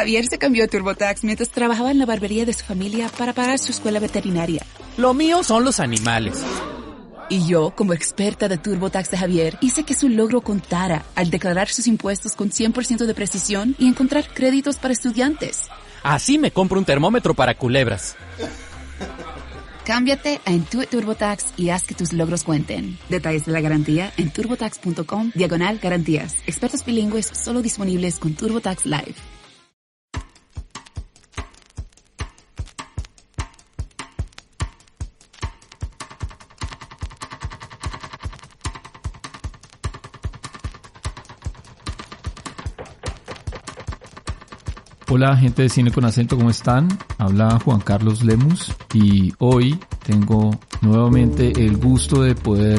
Javier se cambió a TurboTax mientras trabajaba en la barbería de su familia para pagar su escuela veterinaria. Lo mío son los animales. Y yo, como experta de TurboTax de Javier, hice que su logro contara al declarar sus impuestos con 100% de precisión y encontrar créditos para estudiantes. Así me compro un termómetro para culebras. Cámbiate a Intuit TurboTax y haz que tus logros cuenten. Detalles de la garantía en turbotax.com/garantías. Expertos bilingües solo disponibles con TurboTax Live. Hola gente de Cine con Acento, ¿cómo están? Habla Juan Carlos Lemus y hoy tengo nuevamente el gusto de poder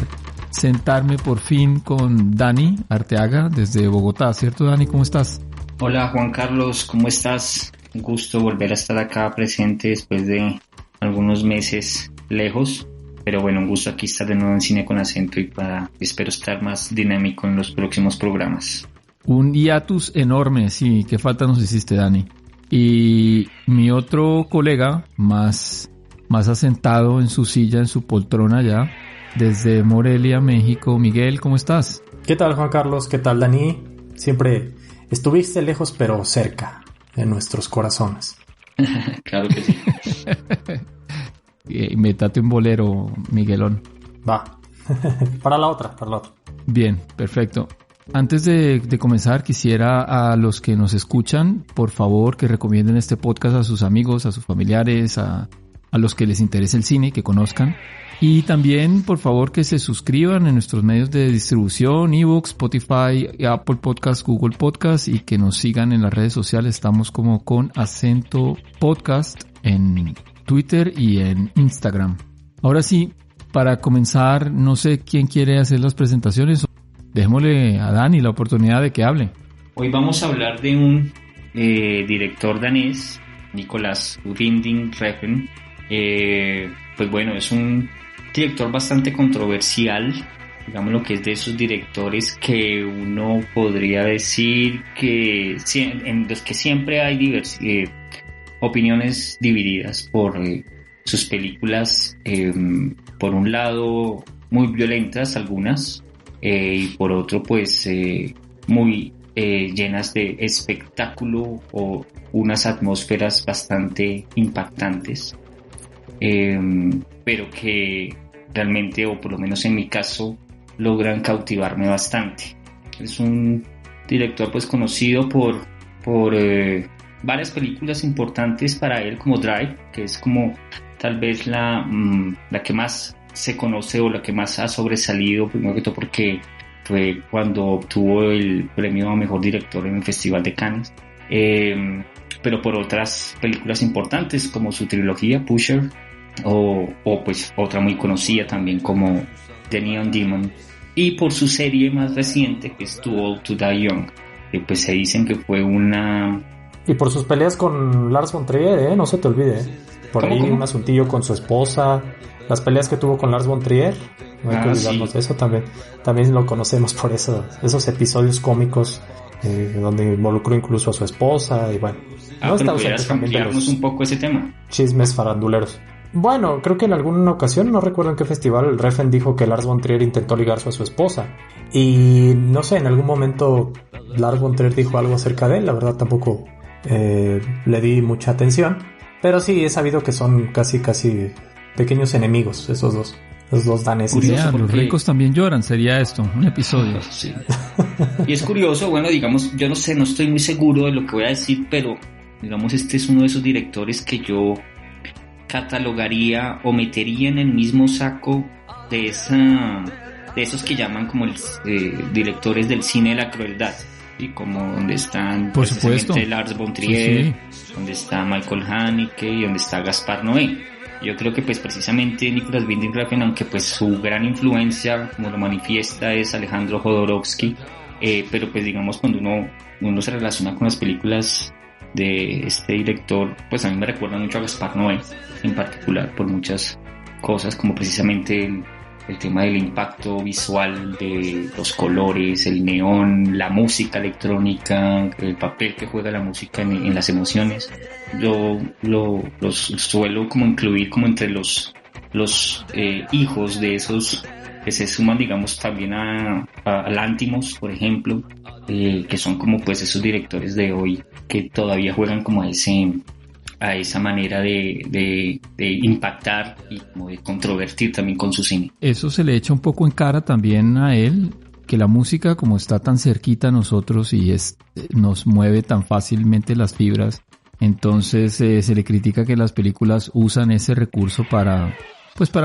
sentarme por fin con Dani Arteaga desde Bogotá, ¿cierto Dani? ¿Cómo estás? Hola Juan Carlos, ¿cómo estás? Un gusto volver a estar acá presente después de algunos meses lejos, pero bueno, un gusto aquí estar de nuevo en Cine con Acento y espero estar más dinámico en los próximos programas. Un hiatus enorme, sí, qué falta nos hiciste, Dani. Y mi otro colega, más asentado en su silla, en su poltrona ya, desde Morelia, México. Miguel, ¿cómo estás? ¿Qué tal, Juan Carlos? ¿Qué tal, Dani? Siempre estuviste lejos, pero cerca, en nuestros corazones. Claro que sí. Métate un bolero, Miguelón. Va. Para la otra. Bien, perfecto. Antes de comenzar, quisiera a los que nos escuchan, por favor, que recomienden este podcast a sus amigos, a sus familiares, a los que les interese el cine, que conozcan. Y también, por favor, que se suscriban en nuestros medios de distribución, iVoox, Spotify, Apple Podcast, Google Podcast, y que nos sigan en las redes sociales. Estamos como con Acento Podcast en Twitter y en Instagram. Ahora sí, para comenzar, no sé quién quiere hacer las presentaciones. Dejémosle a Dani la oportunidad de que hable. Hoy vamos a hablar de un director danés, Nicolas Winding Refn. Pues bueno, es un director bastante controversial, digamos lo que es de esos directores que uno podría decir que en los que siempre hay opiniones divididas por sus películas, por un lado muy violentas algunas, y por otro pues muy llenas de espectáculo o unas atmósferas bastante impactantes, pero que realmente, o por lo menos en mi caso, logran cautivarme bastante. Es un director pues conocido por varias películas importantes para él, como Drive, que es como tal vez la que más se conoce o la que más ha sobresalido, primero que todo porque fue cuando obtuvo el premio a mejor director en el Festival de Cannes, pero por otras películas importantes como su trilogía Pusher o pues otra muy conocida también como The Neon Demon, y por su serie más reciente que es Too Old to Die Young, que pues se dicen que fue una... Y por sus peleas con Lars von Trier, no se te olvide, por ahí un asuntillo con su esposa, las peleas que tuvo con Lars von Trier, no hay que olvidarnos de eso también lo conocemos por esos episodios cómicos donde involucró incluso a su esposa y bueno. No pero podrías ampliarnos un poco ese tema. Chismes faranduleros. Bueno, creo que en alguna ocasión, no recuerdo en qué festival, Refn dijo que Lars von Trier intentó ligarse a su esposa. Y no sé, en algún momento Lars von Trier dijo algo acerca de él, la verdad tampoco le di mucha atención. Pero sí, he sabido que son casi pequeños enemigos esos dos daneses. Curioso, los ricos también lloran, sería esto, un episodio. Sí. Y es curioso, bueno, digamos, yo no sé, no estoy muy seguro de lo que voy a decir, pero digamos, este es uno de esos directores que yo catalogaría o metería en el mismo saco de esos que llaman como directores del cine de la crueldad, y como donde están por supuesto Lars von Trier, sí. Donde está Michael Haneke y donde está Gaspar Noé. Yo creo que pues precisamente Nicolas Winding Refn, aunque pues su gran influencia, como lo manifiesta, es Alejandro Jodorowsky, pero pues digamos cuando uno se relaciona con las películas de este director, pues a mí me recuerda mucho a Gaspar Noé en particular, por muchas cosas, como precisamente el tema del impacto visual, de los colores, el neón, la música electrónica, el papel que juega la música en las emociones. Yo los suelo como incluir como entre los hijos de esos que se suman, digamos, también a Lanthimos, por ejemplo, que son como pues esos directores de hoy que todavía juegan como a esa manera de impactar y como de controvertir también con su cine. Eso se le echa un poco en cara también a él, que la música, como está tan cerquita a nosotros y nos mueve tan fácilmente las fibras, entonces se le critica que las películas usan ese recurso para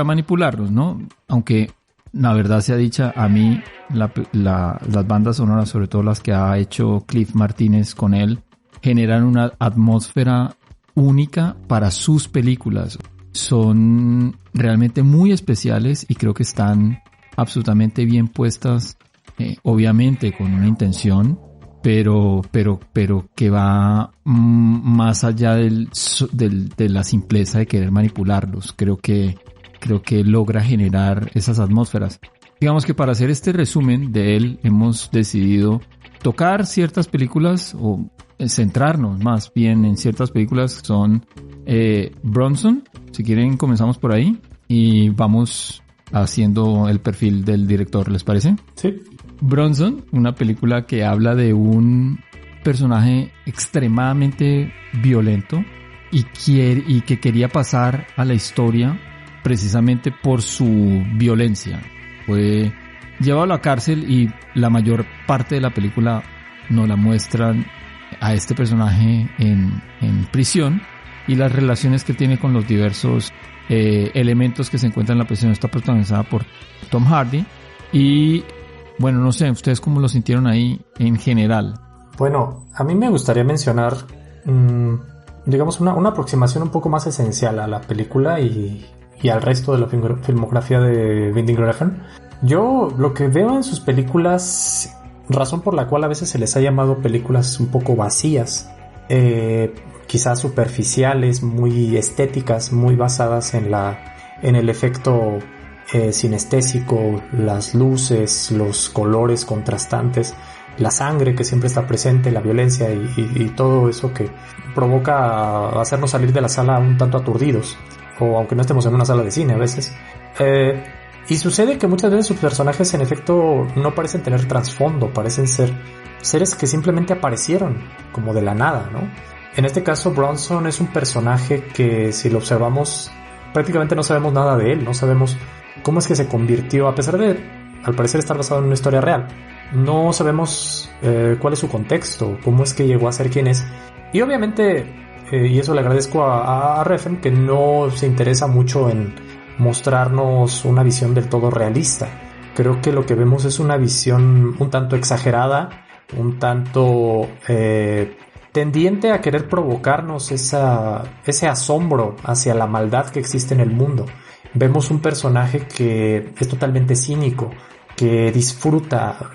manipularnos, ¿no? Aunque la verdad sea dicha, a mí las bandas sonoras, sobre todo las que ha hecho Cliff Martínez con él, generan una atmósfera única para sus películas. Son realmente muy especiales y creo que están absolutamente bien puestas, obviamente con una intención, pero que va más allá de la simpleza de querer manipularlos. Creo que logra generar esas atmósferas. Digamos que para hacer este resumen de él hemos decidido tocar ciertas películas o centrarnos más bien en ciertas películas. Son Bronson, si quieren comenzamos por ahí y vamos haciendo el perfil del director, ¿les parece? Sí. Bronson, una película que habla de un personaje extremadamente violento y que quería pasar a la historia precisamente por su violencia. Fue llevado a la cárcel y la mayor parte de la película nos la muestran a este personaje en prisión y las relaciones que tiene con los diversos elementos que se encuentran en la prisión. Está protagonizada por Tom Hardy y bueno, no sé, ¿ustedes cómo lo sintieron ahí en general? Bueno, a mí me gustaría mencionar digamos una aproximación un poco más esencial a la película y al resto de la filmografía de Winding Refn. Yo lo que veo en sus películas, razón por la cual a veces se les ha llamado películas un poco vacías, quizás superficiales, muy estéticas, muy basadas en el efecto sinestésico, las luces, los colores contrastantes, la sangre que siempre está presente, la violencia y todo eso que provoca hacernos salir de la sala un tanto aturdidos, o aunque no estemos en una sala de cine a veces. Y sucede que muchas veces sus personajes en efecto no parecen tener trasfondo, parecen ser seres que simplemente aparecieron como de la nada, ¿no? En este caso Bronson es un personaje que, si lo observamos, prácticamente no sabemos nada de él, no sabemos cómo es que se convirtió, a pesar de al parecer estar basado en una historia real. No sabemos cuál es su contexto, cómo es que llegó a ser quien es. Y obviamente, y eso le agradezco a Refn, que no se interesa mucho en mostrarnos una visión del todo realista. Creo que lo que vemos es una visión un tanto exagerada, un tanto tendiente a querer provocarnos ese asombro hacia la maldad que existe en el mundo. Vemos un personaje que es totalmente cínico, que disfruta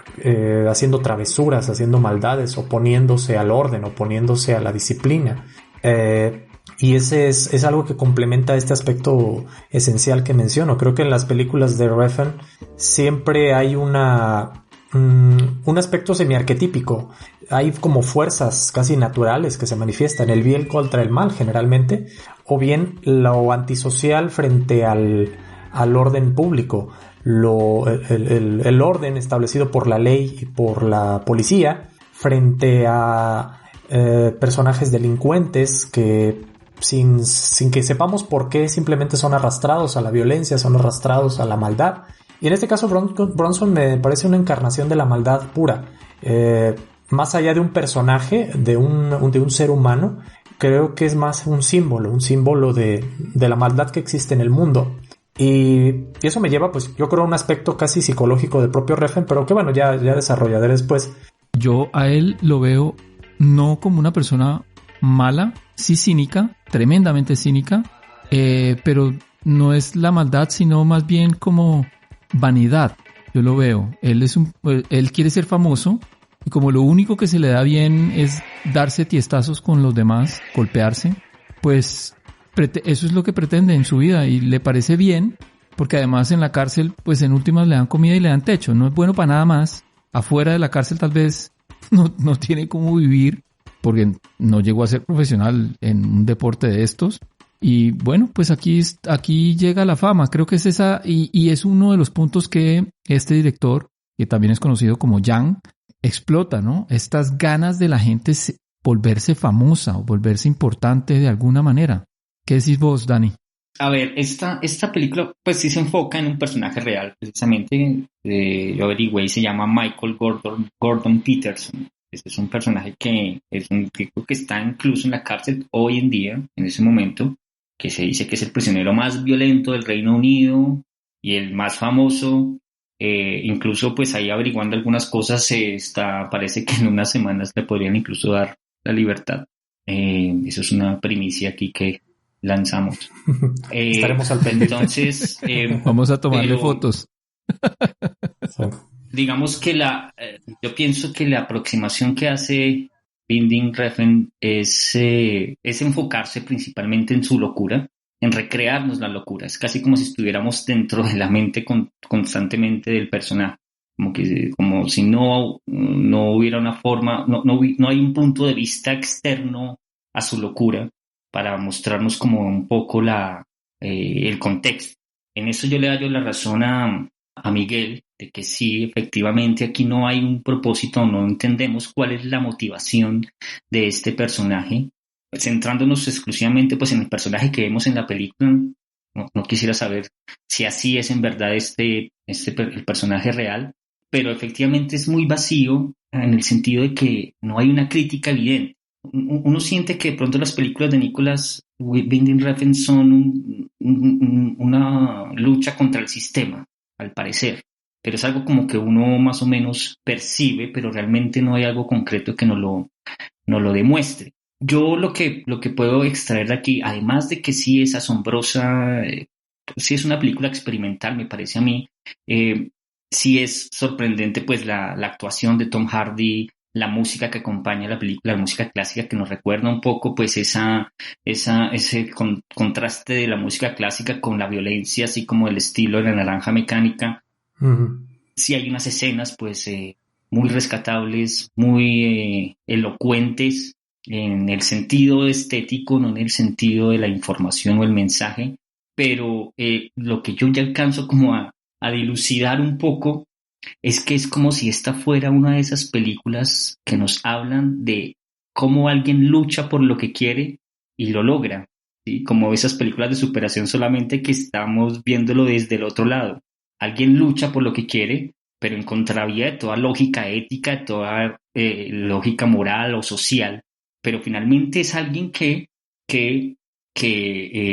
haciendo travesuras, haciendo maldades, oponiéndose al orden, oponiéndose a la disciplina. Y ese es algo que complementa este aspecto esencial que menciono. Creo que en las películas de Refn siempre hay un aspecto semi-arquetípico. Hay como fuerzas casi naturales que se manifiestan, el bien contra el mal generalmente, o bien lo antisocial frente al orden público. El orden establecido por la ley y por la policía frente a personajes delincuentes que sin que sepamos por qué simplemente son arrastrados a la violencia, son arrastrados a la maldad. Y en este caso Bronson me parece una encarnación de la maldad pura. Más allá de un personaje, de un ser humano, creo que es más un símbolo de la maldad que existe en el mundo. Y eso me lleva, pues, yo creo, a un aspecto casi psicológico del propio Refn, pero que bueno, ya desarrollaré después. Yo a él lo veo no como una persona mala, sí cínica, tremendamente cínica, pero no es la maldad, sino más bien como vanidad. Yo lo veo. Él quiere ser famoso y como lo único que se le da bien es darse tiestazos con los demás, golpearse, pues eso es lo que pretende en su vida y le parece bien porque además en la cárcel, pues en últimas le dan comida y le dan techo, no es bueno para nada más. Afuera de la cárcel tal vez no tiene cómo vivir, porque no llegó a ser profesional en un deporte de estos. Y bueno, pues aquí llega la fama, creo que es esa, y es uno de los puntos que este director, que también es conocido como Yang, explota, ¿no? Estas ganas de la gente volverse famosa o volverse importante de alguna manera. ¿Qué decís vos, Dani? A ver, esta película pues sí se enfoca en un personaje real, precisamente. Yo averigüé y se llama Michael Gordon Peterson. Ese es un personaje que es un tipo que está incluso en la cárcel hoy en día, en ese momento, que se dice que es el prisionero más violento del Reino Unido y el más famoso. Incluso pues ahí averiguando algunas cosas, parece que en unas semanas le podrían incluso dar la libertad. Eso es una primicia aquí que lanzamos. Estaremos al pendiente. Entonces, vamos a tomarle fotos. Sí. Digamos que yo pienso que la aproximación que hace Binding Refn es enfocarse principalmente en su locura, en recrearnos la locura. Es casi como si estuviéramos dentro de la mente constantemente del personaje. Como si no hubiera una forma, no hay un punto de vista externo a su locura para mostrarnos como un poco el contexto. En eso yo le hallo la razón a Miguel, de que sí, efectivamente aquí no hay un propósito, no entendemos cuál es la motivación de este personaje, centrándonos exclusivamente pues en el personaje que vemos en la película. No quisiera saber si así es en verdad el personaje real, pero efectivamente es muy vacío en el sentido de que no hay una crítica evidente. Uno siente que de pronto las películas de Nicolas Winding Refn son una lucha contra el sistema, al parecer, pero es algo como que uno más o menos percibe, pero realmente no hay algo concreto que no lo demuestre. Yo lo que puedo extraer de aquí, además de que sí es asombrosa, sí es una película experimental, me parece a mí, sí es sorprendente pues la actuación de Tom Hardy, la música que acompaña la película, la música clásica que nos recuerda un poco pues ese contraste de la música clásica con la violencia, así como el estilo de La Naranja Mecánica. Uh-huh. Sí hay unas escenas pues muy rescatables, muy elocuentes en el sentido estético, no en el sentido de la información o el mensaje, pero lo que yo ya alcanzo como a dilucidar un poco es que es como si esta fuera una de esas películas que nos hablan de cómo alguien lucha por lo que quiere y lo logra, ¿sí? Como esas películas de superación, solamente que estamos viéndolo desde el otro lado. Alguien lucha por lo que quiere, pero en contravía de toda lógica ética, de toda lógica moral o social, pero finalmente es alguien que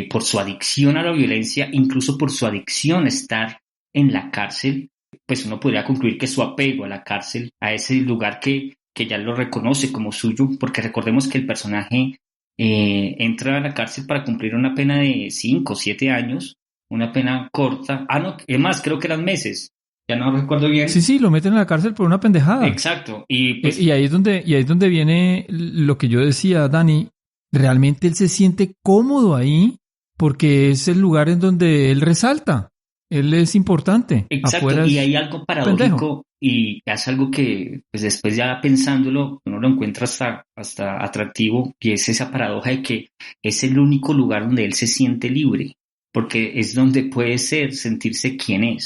por su adicción a la violencia, incluso por su adicción a estar en la cárcel, pues uno podría concluir que su apego a la cárcel, a ese lugar que ya lo reconoce como suyo, porque recordemos que el personaje entra a la cárcel para cumplir una pena de 5 o 7 años, una pena corta. No, es más, creo que eran meses, ya no recuerdo bien. Sí, lo meten a la cárcel por una pendejada. Exacto. Y ahí es donde viene lo que yo decía, Dani, realmente él se siente cómodo ahí porque es el lugar en donde él resalta. Él es importante. Exacto, y hay algo paradójico pendejo. Y es algo que pues después ya pensándolo uno lo encuentra hasta atractivo, y es esa paradoja de que es el único lugar donde él se siente libre, porque es donde puede sentirse quien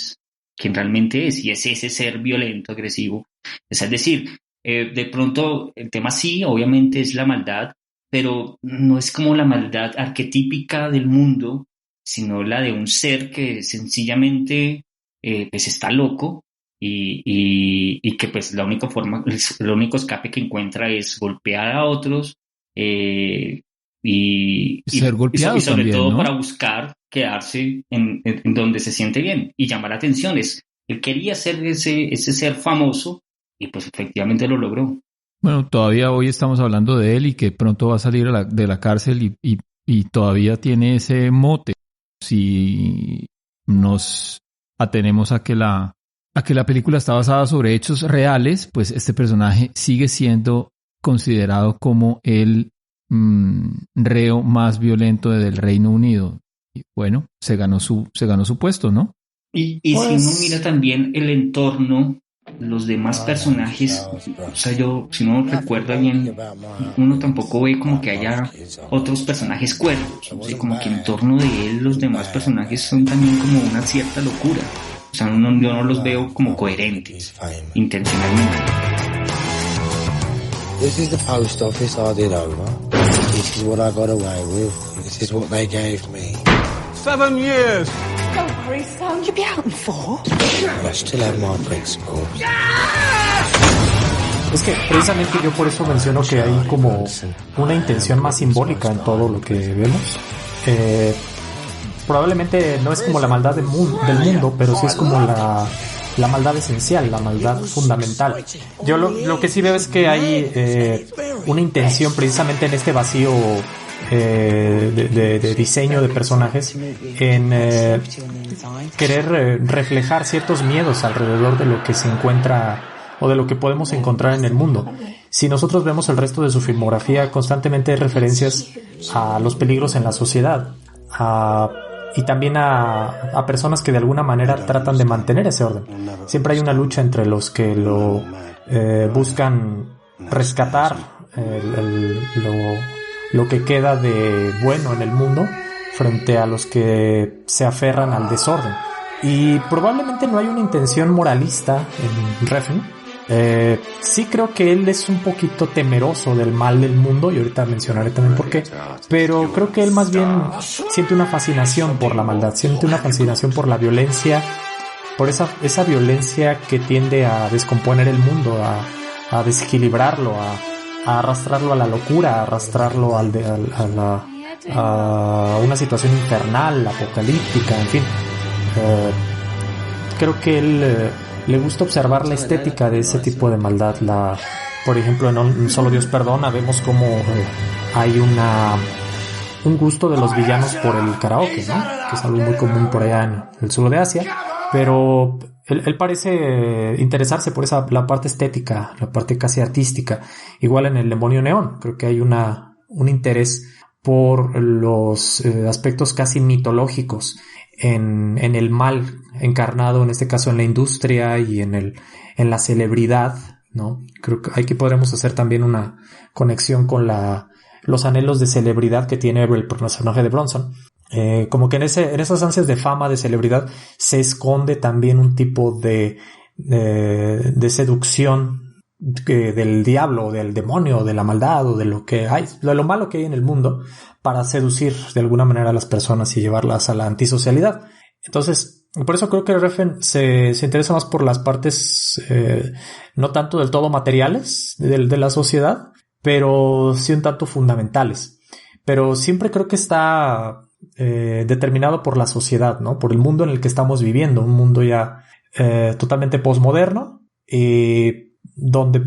realmente es, y es ese ser violento, agresivo. Es decir, de pronto el tema sí, obviamente es la maldad, pero no es como la maldad arquetípica del mundo, sino la de un ser que sencillamente pues está loco y que pues la única forma, el único escape que encuentra es golpear a otros y ser golpeado y sobre también, todo, ¿no? Para buscar buscar quedarse en donde se siente bien y llamar la atención. Él quería ser ese ser famoso y pues efectivamente lo logró. Bueno, todavía hoy estamos hablando de él y que pronto va a salir de la cárcel y todavía tiene ese mote. Si nos atenemos a que la película está basada sobre hechos reales, pues este personaje sigue siendo considerado como el reo más violento del Reino Unido. y bueno, se ganó su puesto, ¿no? Y pues, si uno mira también el entorno, los demás personajes, o sea, si uno recuerda bien, uno tampoco ve como que haya otros personajes cuerdos, o sea, como que en torno de él los demás personajes son también como una cierta locura. O sea, yo no los veo como coherentes, intencionalmente. This is the post office I did over. This is what I got away with. This is what they gave me. 7 years. Don't worry, son. You'll be out in 4. I still have my principles. Es que precisamente yo por eso menciono que hay como una intención más simbólica en todo lo que vemos. Probablemente no es como la maldad del mundo, pero sí es como la maldad esencial, la maldad fundamental. Yo lo que sí veo es que hay una intención precisamente en este vacío de diseño de personajes en querer reflejar ciertos miedos alrededor de lo que se encuentra o de lo que podemos encontrar en el mundo. Si nosotros vemos el resto de su filmografía, constantemente hay referencias a los peligros en la sociedad, y también a personas que de alguna manera tratan de mantener ese orden. Siempre hay una lucha entre los que lo buscan rescatar lo que queda de bueno en el mundo frente a los que se aferran al desorden. Y probablemente no hay una intención moralista en Refn. Sí creo que él es un poquito temeroso del mal del mundo, y ahorita mencionaré también por qué, pero creo que él más bien siente una fascinación por la maldad, siente una fascinación por la violencia, por esa violencia que tiende a descomponer el mundo, a desequilibrarlo, a arrastrarlo a la locura, a arrastrarlo a una situación infernal, apocalíptica, en fin. Creo que él le gusta observar la estética de ese tipo de maldad. Por ejemplo, en Un Solo Dios Perdona vemos como hay un gusto de los villanos por el karaoke, ¿no? Que es algo muy común por allá en el sur de Asia, pero él parece interesarse por la parte estética, la parte casi artística. Igual en El Demonio Neón, creo que hay un interés por los aspectos casi mitológicos en el mal encarnado, en este caso en la industria y en la celebridad, ¿no? Creo que aquí podremos hacer también una conexión con los anhelos de celebridad que tiene el personaje de Bronson. Como que en esas ansias de fama, de celebridad, se esconde también un tipo de seducción del diablo, del demonio, de la maldad o de lo malo que hay en el mundo, para seducir de alguna manera a las personas y llevarlas a la antisocialidad. Entonces, por eso creo que Refn se interesa más por las partes no tanto del todo materiales de la sociedad, pero sí un tanto fundamentales. Pero siempre creo que está determinado por la sociedad, ¿no? Por el mundo en el que estamos viviendo, un mundo ya totalmente posmoderno, donde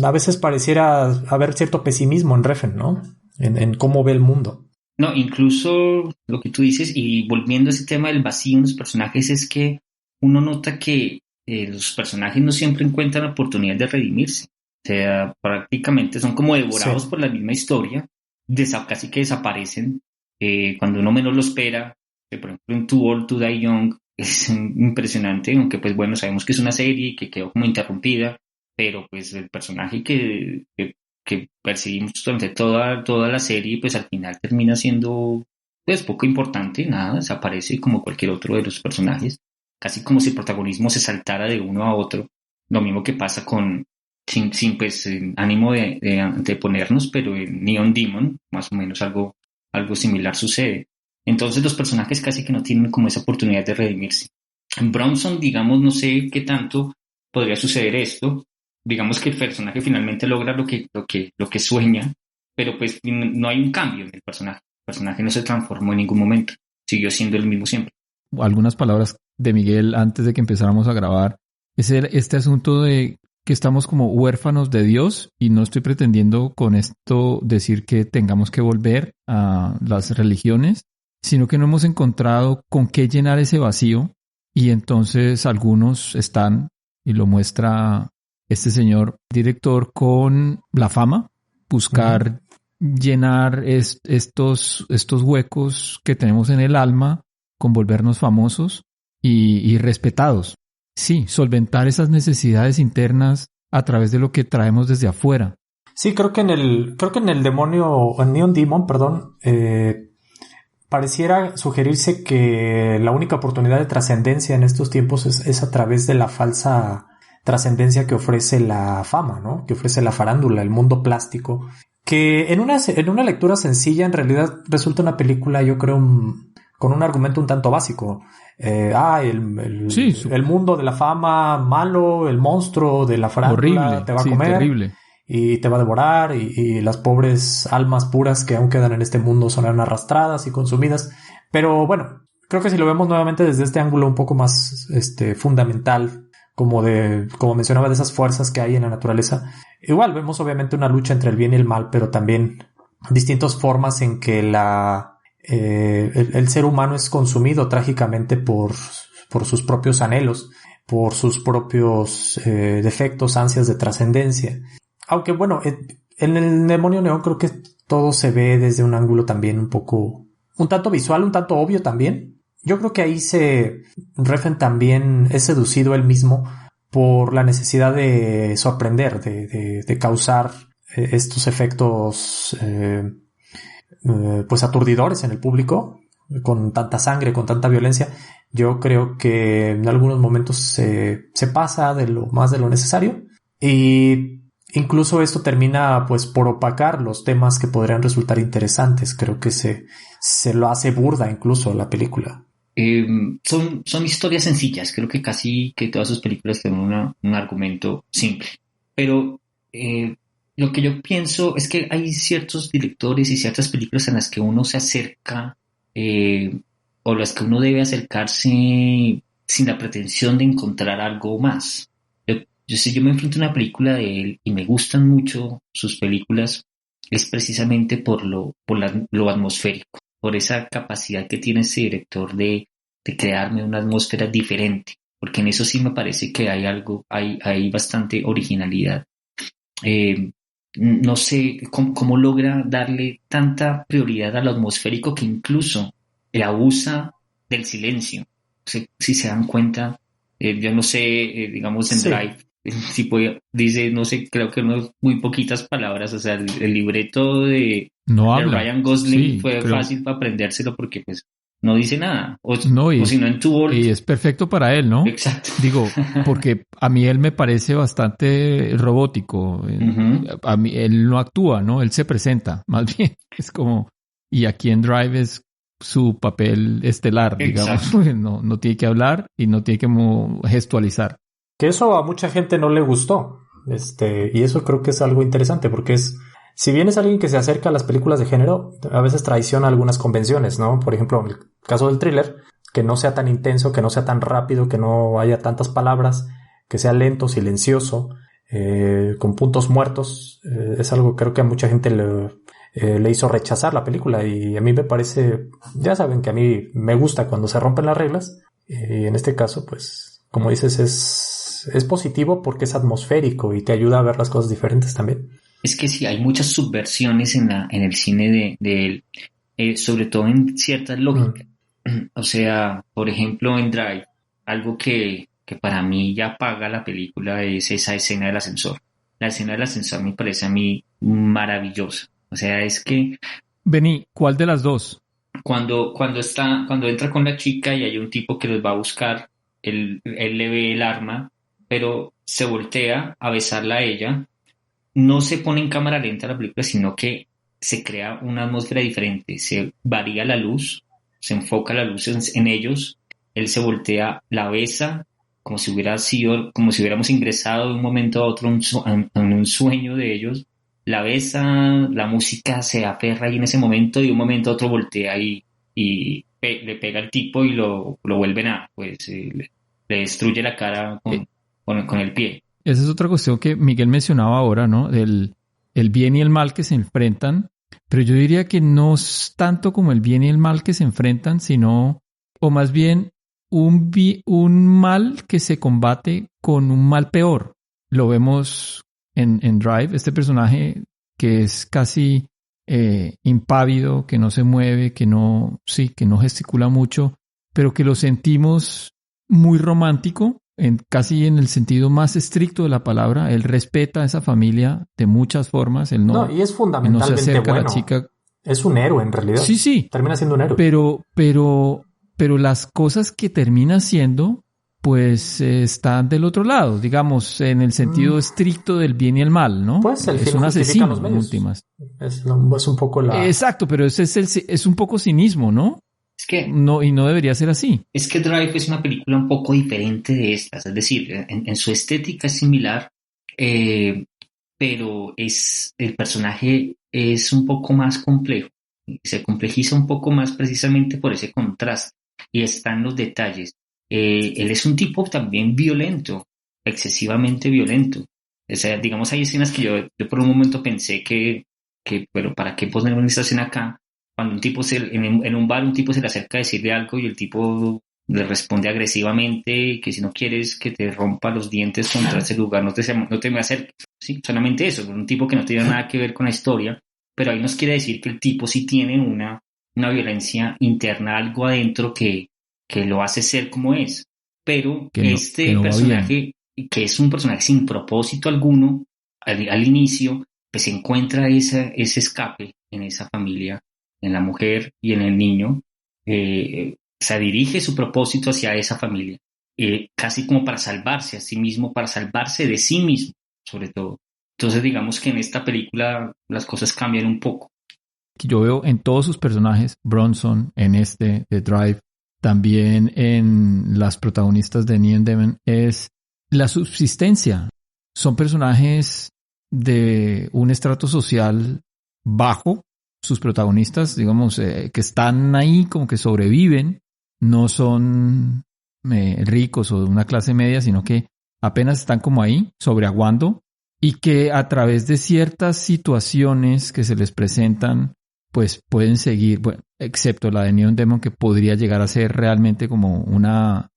a veces pareciera haber cierto pesimismo en Refn, ¿no? En cómo ve el mundo. No, incluso lo que tú dices, y volviendo a ese tema del vacío en los personajes, es que uno nota que los personajes no siempre encuentran la oportunidad de redimirse. O sea, prácticamente son como devorados por la misma historia, casi que desaparecen cuando uno menos lo espera. Por ejemplo, en Too Old to Die Young es impresionante, aunque pues bueno, sabemos que es una serie y que quedó como interrumpida, pero pues el personaje que percibimos durante toda la serie, pues al final termina siendo pues poco importante, nada, desaparece como cualquier otro de los personajes, casi como si el protagonismo se saltara de uno a otro. Lo mismo que pasa sin pues ánimo de anteponernos, pero en Neon Demon más o menos algo similar sucede. Entonces los personajes casi que no tienen como esa oportunidad de redimirse. En Bronson, digamos, no sé qué tanto podría suceder esto. Digamos que el personaje finalmente logra lo que sueña, pero pues no hay un cambio en el personaje. El personaje no se transformó en ningún momento, siguió siendo el mismo siempre. Algunas palabras de Miguel antes de que empezáramos a grabar. Es este asunto de que estamos como huérfanos de Dios, y no estoy pretendiendo con esto decir que tengamos que volver a las religiones, sino que no hemos encontrado con qué llenar ese vacío, y entonces algunos están, y lo muestra este señor director, con la fama, buscar llenar estos huecos que tenemos en el alma con volvernos famosos y respetados. Sí, solventar esas necesidades internas a través de lo que traemos desde afuera. Sí, creo que en el Neon Demon, pareciera sugerirse que la única oportunidad de trascendencia en estos tiempos es a través de la falsa trascendencia que ofrece la fama, ¿no? Que ofrece la farándula, el mundo plástico, que en una lectura sencilla en realidad resulta una película, yo creo, con un argumento un tanto básico. El mundo de la fama malo, el monstruo de la farándula horrible, te va a comer. Terrible. Y te va a devorar y las pobres almas puras que aún quedan en este mundo serán arrastradas y consumidas. Pero bueno, creo que si lo vemos nuevamente desde este ángulo un poco más fundamental, como mencionaba, de esas fuerzas que hay en la naturaleza, igual vemos obviamente una lucha entre el bien y el mal, pero también distintas formas en que el ser humano es consumido trágicamente por sus propios anhelos, por sus propios defectos, ansias de trascendencia. Aunque bueno, en el Demonio Neón creo que todo se ve desde un ángulo también un tanto visual, un tanto obvio también. Yo creo que ahí Refn también es seducido él mismo por la necesidad de sorprender, de causar estos efectos pues aturdidores en el público, con tanta sangre, con tanta violencia. Yo creo que en algunos momentos se pasa de lo necesario, y incluso esto termina pues por opacar los temas que podrían resultar interesantes. Creo que se lo hace burda incluso la película. Son historias sencillas. Creo que casi que todas sus películas tienen un argumento simple. Pero lo que yo pienso es que hay ciertos directores y ciertas películas en las que uno se acerca o las que uno debe acercarse sin la pretensión de encontrar algo más. Si yo me enfrento a una película de él y me gustan mucho sus películas, es precisamente por lo atmosférico, por esa capacidad que tiene ese director de crearme una atmósfera diferente, porque en eso sí me parece que hay bastante originalidad. No sé cómo logra darle tanta prioridad a lo atmosférico que incluso abusa del silencio. Si se dan cuenta, yo no sé, digamos en Drive, dice, no sé, creo que muy poquitas palabras. O sea, el libreto de Ryan Gosling fue fácil para aprendérselo porque pues no dice nada. O si no en tu World. Y es perfecto para él, ¿no? Exacto. Digo, porque a mí él me parece bastante robótico. Uh-huh. A mí él no actúa, ¿no? Él se presenta, más bien. Es como, y aquí en Drive es su papel estelar, digamos. No tiene que hablar y no tiene que gestualizar. Que eso a mucha gente no le gustó. Y eso creo que es algo interesante, porque si bien es alguien que se acerca a las películas de género, a veces traiciona algunas convenciones, ¿no? Por ejemplo, en el caso del thriller, que no sea tan intenso, que no sea tan rápido, que no haya tantas palabras, que sea lento, silencioso, con puntos muertos, es algo que creo que a mucha gente le hizo rechazar la película, y a mí me parece, ya saben que a mí me gusta cuando se rompen las reglas, y en este caso, pues, como dices, es positivo porque es atmosférico y te ayuda a ver las cosas diferentes también. Es que sí, hay muchas subversiones en el cine de él, sobre todo en ciertas lógicas. O sea, por ejemplo, en Drive, algo que para mí ya apaga la película es esa escena del ascensor. La escena del ascensor me parece a mí maravillosa. O sea, es que... Vení, ¿cuál de las dos? Cuando entra con la chica y hay un tipo que los va a buscar, él le ve el arma, pero se voltea a besarla a ella. No se pone en cámara lenta la película, sino que se crea una atmósfera diferente. Se varía la luz, se enfoca la luz en ellos. Él se voltea, la besa, como si hubiéramos ingresado de un momento a otro en un sueño de ellos. La besa, la música se aferra ahí en ese momento, y de un momento a otro voltea y le pega al tipo y lo vuelve nada. Pues le destruye la cara con el pie. Esa es otra cuestión que Miguel mencionaba ahora, ¿no? El bien y el mal que se enfrentan, pero yo diría que no es tanto como el bien y el mal que se enfrentan, sino, o más bien, un mal que se combate con un mal peor. Lo vemos en Drive, este personaje que es casi impávido, que no se mueve, que no gesticula mucho, pero que lo sentimos muy romántico, casi en el sentido más estricto de la palabra. Él respeta a esa familia de muchas formas. Él no, y es fundamentalmente no se acerca bueno. A la chica. Es un héroe en realidad. Sí. Termina siendo un héroe. Pero las cosas que termina haciendo, pues están del otro lado, digamos, en el sentido estricto del bien y el mal, ¿no? Pues el es fin un asesino los medios. En últimas. Es un poco la... Exacto, pero ese es un poco cinismo, ¿no? Es que no debería ser así. Es que Drive es una película un poco diferente de estas, es decir, en su estética es similar, pero el personaje es un poco más complejo, se complejiza un poco más precisamente por ese contraste, y están los detalles. Él es un tipo también violento, excesivamente violento. O sea, digamos, hay escenas que yo por un momento pensé que pero ¿para qué poner una estación acá? Cuando un tipo en un bar un tipo se le acerca a decirle algo y el tipo le responde agresivamente que si no quieres que te rompa los dientes contra ese lugar, no te me acerques. Sí, solamente eso, un tipo que no tiene nada que ver con la historia, pero ahí nos quiere decir que el tipo sí tiene una violencia interna, algo adentro que lo hace ser como es. Pero que personaje, que es un personaje sin propósito alguno, al inicio, pues encuentra ese escape en esa familia, en la mujer y en el niño, se dirige su propósito hacia esa familia, casi como para salvarse a sí mismo, para salvarse de sí mismo, sobre todo. Entonces digamos que en esta película las cosas cambian un poco. Yo veo en todos sus personajes, Bronson, en The Drive, también en las protagonistas de Neon Demon, es la subsistencia. Son personajes de un estrato social bajo. Sus protagonistas, digamos, que están ahí como que sobreviven, no son ricos o de una clase media, sino que apenas están como ahí, sobreaguando, y que a través de ciertas situaciones que se les presentan, pues pueden seguir, bueno, excepto la de Neon Demon, que podría llegar a ser realmente como una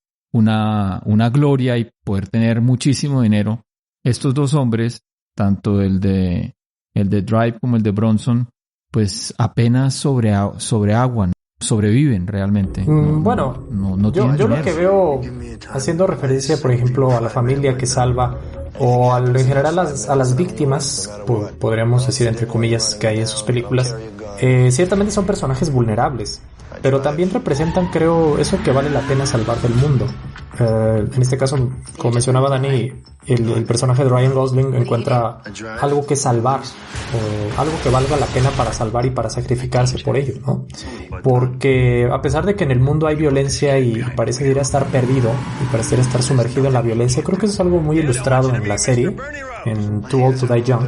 gloria y poder tener muchísimo dinero. Estos dos hombres, tanto el de Drive como el de Bronson, pues apenas sobreaguan, sobreviven realmente. Bueno, yo lo que veo, haciendo referencia, por ejemplo, a la familia que salva, o en general a las víctimas, podríamos decir entre comillas, que hay en sus películas, ciertamente son personajes vulnerables, pero también representan, creo, eso que vale la pena salvar del mundo. En este caso, como mencionaba Dani, el personaje de Ryan Gosling encuentra algo que salvar, algo que valga la pena para salvar y para sacrificarse por ello, ¿no? Porque a pesar de que en el mundo hay violencia y pareciera estar perdido y pareciera estar sumergido en la violencia, creo que eso es algo muy ilustrado en la serie, en Too Old to Die Young.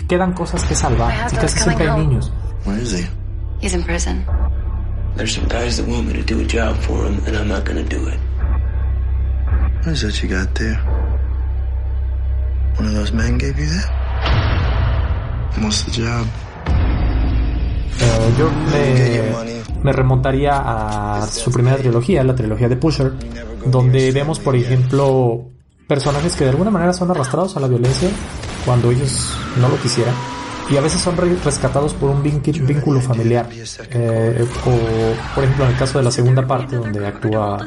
Quedan cosas que salvar y casi siempre hay niños. Where is he? He's in prison. There's some guys that want me to do a job for them, and I'm not gonna do it. What is that you got there? One of those men gave you that? What's the job? Yo me remontaría a su primera trilogía, la trilogía de Pusher, donde vemos, por ejemplo, personajes que de alguna manera son arrastrados a la violencia cuando ellos no lo quisieran, y a veces son rescatados por un vínculo familiar, o por ejemplo en el caso de la segunda parte donde actúa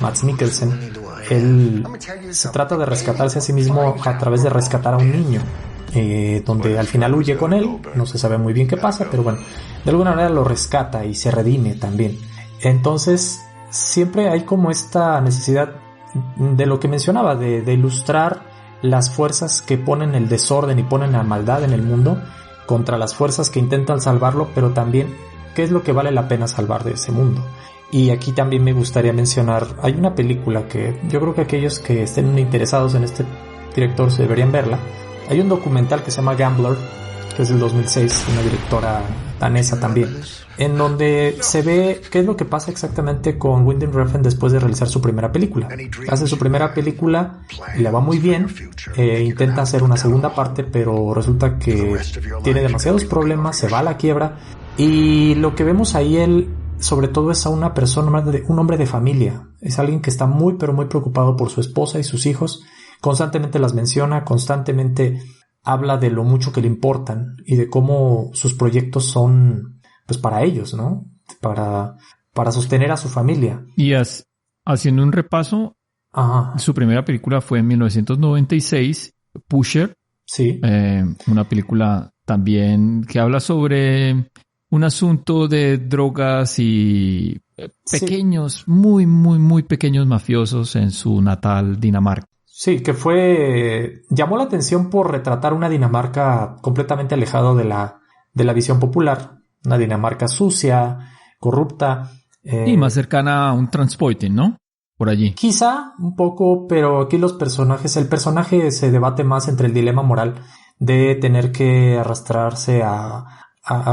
Mads Mikkelsen, él se trata de rescatarse a sí mismo a través de rescatar a un niño, donde al final huye con él, no se sabe muy bien qué pasa, pero bueno, de alguna manera lo rescata y se redime también. Entonces siempre hay como esta necesidad de lo que mencionaba, de ilustrar las fuerzas que ponen el desorden y ponen la maldad en el mundo contra las fuerzas que intentan salvarlo, pero también qué es lo que vale la pena salvar de ese mundo. Y aquí también me gustaría mencionar, hay una película que yo creo que aquellos que estén interesados en este director se deberían verla. Hay un documental que se llama Gambler, que es del 2006, una directora danesa también, en donde se ve qué es lo que pasa exactamente con Wyndham Refn después de realizar su primera película. Hace su primera película y le va muy bien, intenta hacer una segunda parte, pero resulta que tiene demasiados problemas, se va a la quiebra, y lo que vemos ahí él, sobre todo, es a una persona, un hombre de familia, es alguien que está muy pero muy preocupado por su esposa y sus hijos, constantemente las menciona, constantemente habla de lo mucho que le importan y de cómo sus proyectos son, pues, para ellos, ¿no? Para sostener a su familia. Y haciendo un repaso, Ajá. Su primera película fue en 1996, Pusher. Sí. Una película también que habla sobre un asunto de drogas y pequeños, muy, muy, muy pequeños mafiosos en su natal Dinamarca. Sí, que llamó la atención por retratar una Dinamarca completamente alejada de la visión popular. Una Dinamarca sucia, corrupta. Y más cercana a un Transporting, ¿no? Por allí. Quizá un poco, pero aquí el personaje se debate más entre el dilema moral de tener que arrastrarse a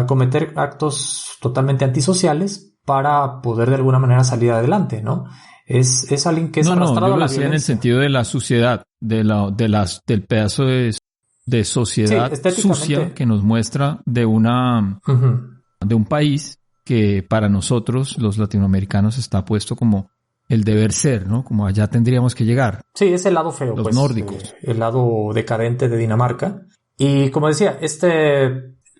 cometer actos totalmente antisociales para poder de alguna manera salir adelante, ¿no? Es alguien que es arrastrado a la violencia. En el sentido de la suciedad, del pedazo de sociedad sucia que nos muestra de un país que para nosotros, los latinoamericanos, está puesto como el deber ser, ¿no? Como allá tendríamos que llegar. Sí, es el lado feo. Los nórdicos. El lado decadente de Dinamarca. Y como decía,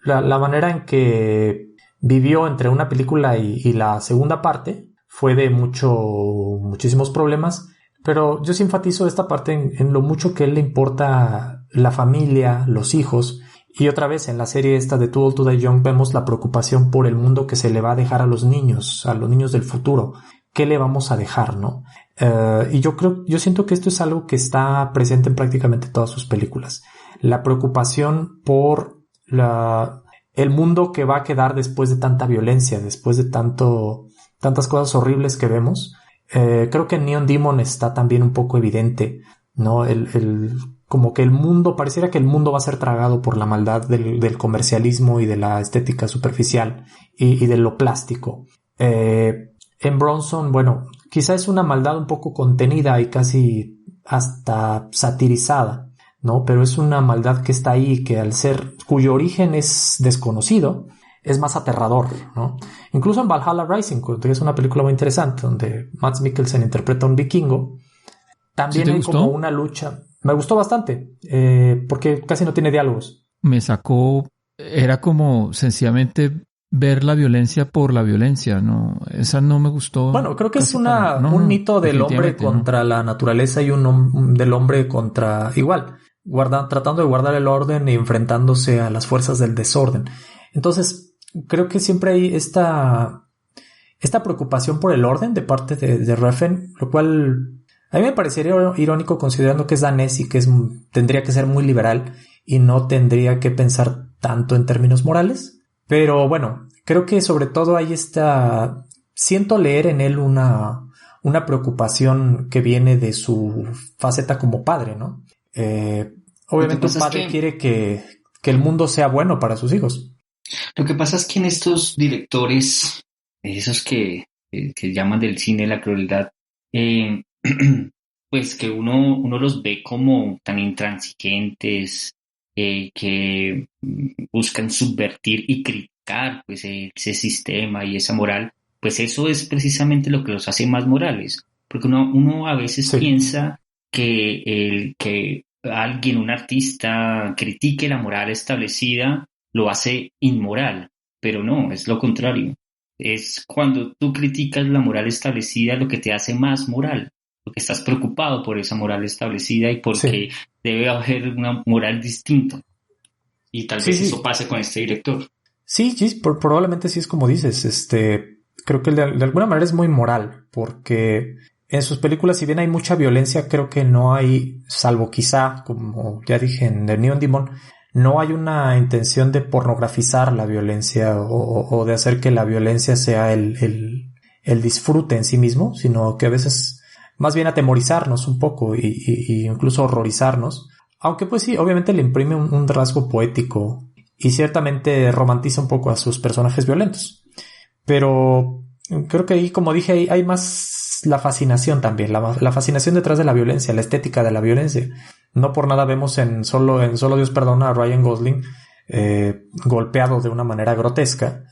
la manera en que vivió entre una película y la segunda parte fue de muchísimos problemas, pero yo sí enfatizo esta parte en lo mucho que a él le importa la familia, los hijos, y otra vez en la serie esta de Too Old to Die Young vemos la preocupación por el mundo que se le va a dejar a los niños del futuro. ¿Qué le vamos a dejar, no? Y yo siento que esto es algo que está presente en prácticamente todas sus películas. La preocupación por el mundo que va a quedar después de tanta violencia, después de tantas cosas horribles que vemos. Creo que en Neon Demon está también un poco evidente, ¿no? Como que pareciera que el mundo va a ser tragado por la maldad del comercialismo y de la estética superficial y de lo plástico. En Bronson, bueno, quizá es una maldad un poco contenida y casi hasta satirizada, ¿no? Pero es una maldad que está ahí, cuyo origen es desconocido, es más aterrador, ¿no? Incluso en Valhalla Rising, que es una película muy interesante, donde Mads Mikkelsen interpreta a un vikingo, también ¿Sí te hay gustó? como una lucha. Me gustó bastante, porque casi no tiene diálogos. Era como sencillamente ver la violencia por la violencia, ¿no? Esa no me gustó. Bueno, creo que es un mito del hombre contra la naturaleza y del hombre contra igual, tratando de guardar el orden y enfrentándose a las fuerzas del desorden. Entonces, creo que siempre hay esta preocupación por el orden de parte de Refn, lo cual a mí me parecería irónico considerando que es danés y que tendría que ser muy liberal y no tendría que pensar tanto en términos morales. Pero bueno, creo que sobre todo siento leer en él una preocupación que viene de su faceta como padre, ¿no? Obviamente un padre quiere que el mundo sea bueno para sus hijos. Lo que pasa es que en estos directores, esos que llaman del cine la crueldad, pues que uno los ve como tan intransigentes, que buscan subvertir y criticar pues ese sistema y esa moral, pues eso es precisamente lo que los hace más morales, porque uno a veces piensa que alguien, un artista, critique la moral establecida, lo hace inmoral, pero no, es lo contrario. Es cuando tú criticas la moral establecida lo que te hace más moral, porque estás preocupado por esa moral establecida y porque debe haber una moral distinta. Y tal vez eso pase con este director. Sí, probablemente sí es como dices. Creo que de alguna manera es muy moral, porque en sus películas, si bien hay mucha violencia, creo que no hay, salvo quizá, como ya dije en The Neon Demon, no hay una intención de pornografizar la violencia o de hacer que la violencia sea el disfrute en sí mismo, sino que a veces más bien atemorizarnos un poco y incluso horrorizarnos. Aunque pues sí, obviamente le imprime un rasgo poético y ciertamente romantiza un poco a sus personajes violentos. Pero creo que ahí, como dije, hay más la fascinación también, la fascinación detrás de la violencia, la estética de la violencia. No por nada vemos en Solo Dios perdona a Ryan Gosling golpeado de una manera grotesca,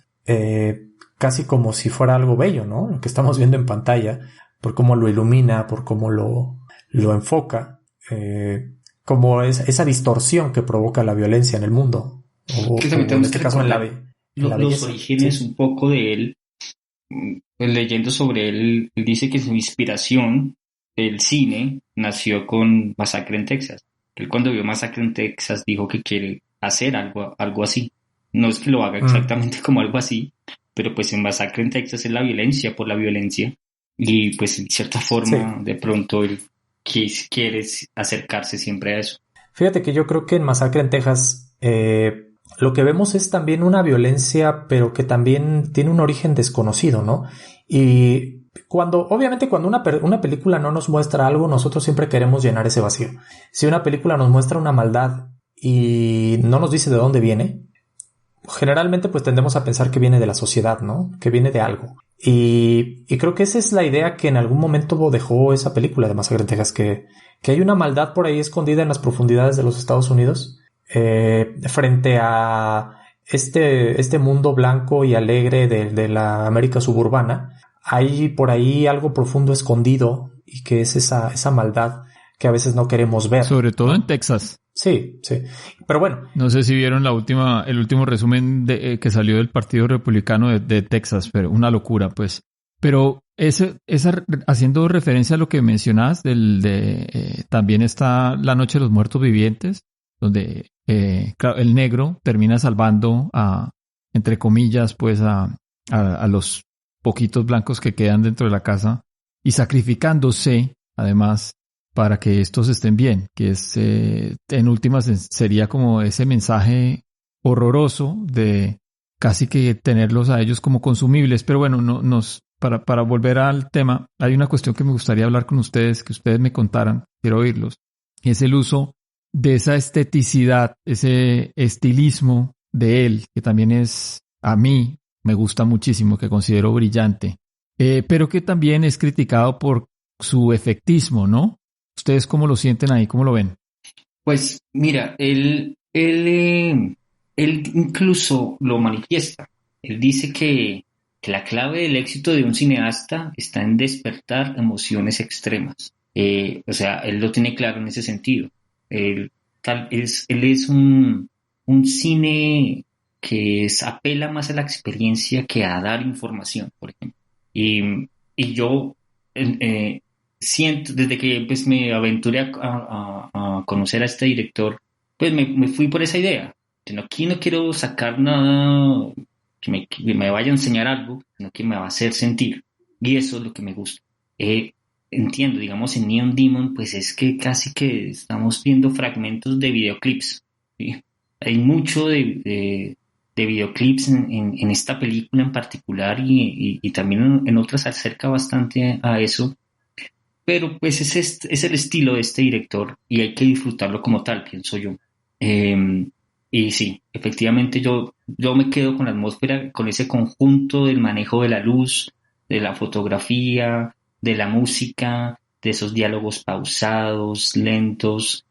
casi como si fuera algo bello, ¿no? Lo que estamos viendo en pantalla, por cómo lo ilumina, por cómo lo enfoca. como esa distorsión que provoca la violencia en el mundo. O que también en este caso en la los belleza. orígenes, sí, un poco de él. Pues leyendo sobre él, él dice que su inspiración del cine nació con Masacre en Texas. Él cuando vio Masacre en Texas dijo que quiere hacer algo así. No es que lo haga exactamente como algo así, pero pues en Masacre en Texas es la violencia por la violencia. Y pues en cierta forma, sí, de pronto él quiere acercarse siempre a eso. Fíjate que yo creo que en Masacre en Texas lo que vemos es también una violencia, pero que también tiene un origen desconocido, ¿no? Y obviamente cuando una película no nos muestra algo, nosotros siempre queremos llenar ese vacío. Si una película nos muestra una maldad y no nos dice de dónde viene, generalmente pues tendemos a pensar que viene de la sociedad, ¿no? Que viene de algo. Y creo que esa es la idea que en algún momento dejó esa película de Masacre en Texas, que hay una maldad por ahí escondida en las profundidades de los Estados Unidos, frente a este mundo blanco y alegre de la América suburbana. Hay por ahí algo profundo escondido y que es esa maldad que a veces no queremos ver. Sobre todo en Texas. Sí. Pero bueno. No sé si vieron el último resumen que salió del Partido Republicano de Texas, pero una locura, pues. Pero haciendo referencia a lo que mencionas, también está La Noche de los Muertos Vivientes, donde claro, el negro termina salvando entre comillas, pues a los poquitos blancos que quedan dentro de la casa y sacrificándose, además, para que estos estén bien, que es en últimas sería como ese mensaje horroroso de casi que tenerlos a ellos como consumibles. Pero bueno, para volver al tema, hay una cuestión que me gustaría hablar con ustedes, que ustedes me contaran, quiero oírlos, y es el uso de esa esteticidad, ese estilismo de él, que también a mí me gusta muchísimo, que considero brillante, pero que también es criticado por su efectismo, ¿no? ¿Ustedes cómo lo sienten ahí? ¿Cómo lo ven? Pues mira, él incluso lo manifiesta. Él dice que la clave del éxito de un cineasta está en despertar emociones extremas. O sea, él lo tiene claro en ese sentido. Él es un cine que apela más a la experiencia que a dar información, por ejemplo. Y yo siento, desde que pues, me aventuré a conocer a este director, pues me fui por esa idea. Aquí no quiero sacar nada que me vaya a enseñar algo, sino que me va a hacer sentir. Y eso es lo que me gusta. Entiendo, digamos, en Neon Demon, pues es que casi que estamos viendo fragmentos de videoclips, ¿sí? Hay mucho de videoclips en esta película en particular y también en otras se acerca bastante a eso. Pero pues es el estilo de este director y hay que disfrutarlo como tal, pienso yo. Y sí, efectivamente yo me quedo con la atmósfera, con ese conjunto del manejo de la luz, de la fotografía, de la música, de esos diálogos pausados, lentos.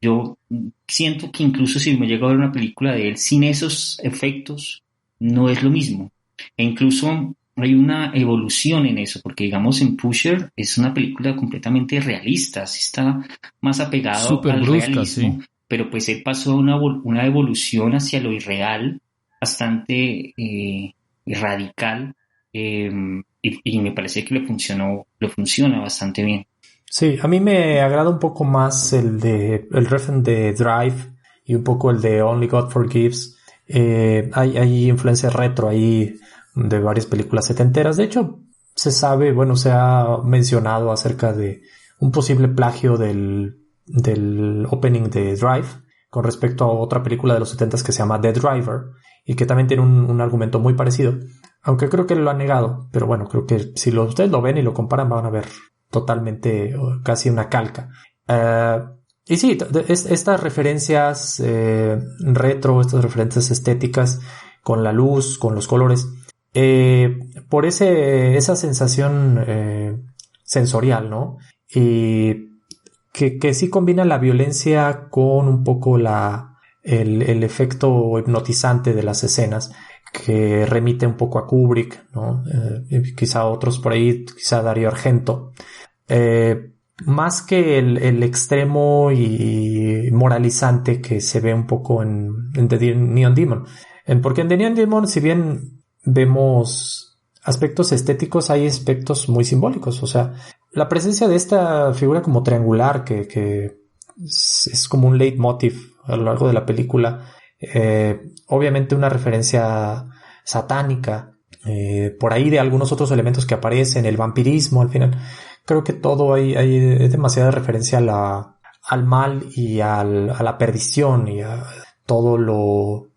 Yo siento que incluso si me llego a ver una película de él sin esos efectos, no es lo mismo. E incluso hay una evolución en eso, porque digamos en Pusher es una película completamente realista, así está más apegado super al brusca, realismo, sí. Pero pues él pasó una evolución hacia lo irreal bastante radical, y me parece que le funciona bastante bien. Sí, a mí me agrada un poco más el reference de Drive y un poco el de Only God Forgives. Hay influencia retro ahí de varias películas setenteras. De hecho, se ha mencionado acerca de un posible plagio del opening de Drive con respecto a otra película de los 70s que se llama The Driver y que también tiene un argumento muy parecido, aunque creo que lo han negado. Pero bueno, creo que si ustedes lo ven y lo comparan van a ver totalmente casi una calca. Y sí, estas referencias retro, estas referencias estéticas con la luz, con los colores, por esa sensación sensorial, ¿no? Y que sí combina la violencia con un poco el efecto hipnotizante de las escenas, que remite un poco a Kubrick, ¿no? Quizá otros por ahí, quizá Dario Argento. más que el extremo y moralizante que se ve un poco en The Neon Demon. Porque en The Neon Demon, si bien vemos aspectos estéticos, hay aspectos muy simbólicos. O sea, la presencia de esta figura como triangular que es como un leitmotiv a lo largo de la película, obviamente una referencia satánica, por ahí de algunos otros elementos que aparecen, el vampirismo al final. Creo que todo hay demasiada referencia al mal y a la perdición y a todo lo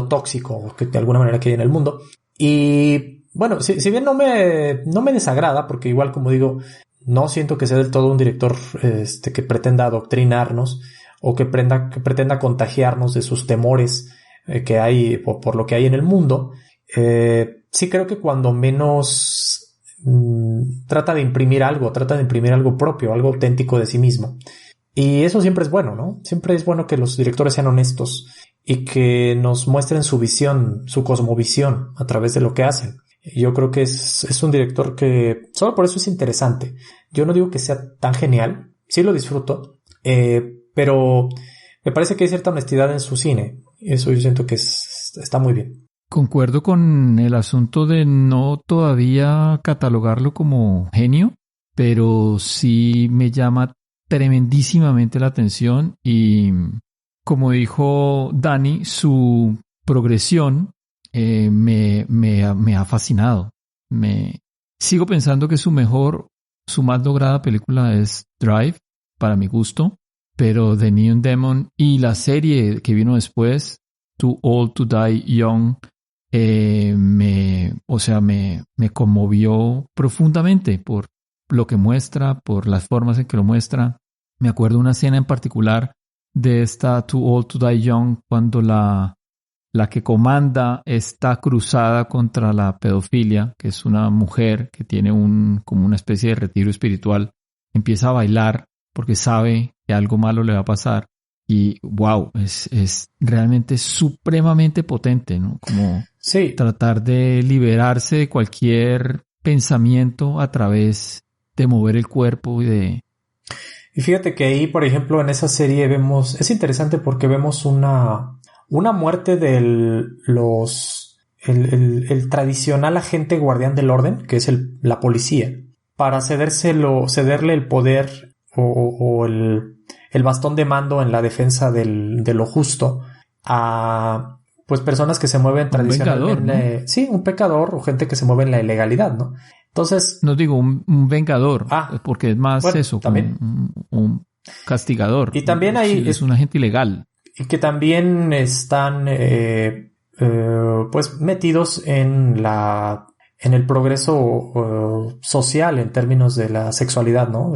tóxico que de alguna manera que hay en el mundo. Y bueno, si bien no me desagrada, porque igual, como digo, no siento que sea del todo un director que pretenda adoctrinarnos o que pretenda contagiarnos de sus temores que hay por lo que hay en el mundo. Sí creo que cuando menos trata de imprimir algo propio, algo auténtico de sí mismo. Y eso siempre es bueno, ¿no? Siempre es bueno que los directores sean honestos y que nos muestren su visión, su cosmovisión a través de lo que hacen. Yo creo que es un director que solo por eso es interesante. Yo no digo que sea tan genial, sí lo disfruto, pero me parece que hay cierta honestidad en su cine. Eso yo siento que está muy bien. Concuerdo con el asunto de no todavía catalogarlo como genio, pero sí me llama tremendísimamente la atención y, como dijo Dani, su progresión me ha fascinado. Sigo pensando que su más lograda película es Drive, para mi gusto, pero The Neon Demon y la serie que vino después, Too Old to Die Young, me conmovió profundamente por lo que muestra, por las formas en que lo muestra. Me acuerdo una escena en particular de esta Too Old to Die Young cuando la que comanda está cruzada contra la pedofilia, que es una mujer que tiene como una especie de retiro espiritual, empieza a bailar porque sabe que algo malo le va a pasar. Y wow, es realmente supremamente potente, ¿no? Como sí, tratar de liberarse de cualquier pensamiento a través de mover el cuerpo y fíjate que ahí, por ejemplo, en esa serie es interesante porque vemos una muerte del el tradicional agente guardián del orden, que es la policía, para cederle el poder o el bastón de mando en la defensa de lo justo a pues personas que se mueven tradicionalmente. Un vengador, ¿no? Sí, un pecador o gente que se mueve en la ilegalidad, ¿no? Entonces, no digo un vengador, porque es más eso, también un castigador. Y también hay es un agente ilegal. Y que también están pues metidos en el progreso social en términos de la sexualidad, ¿no?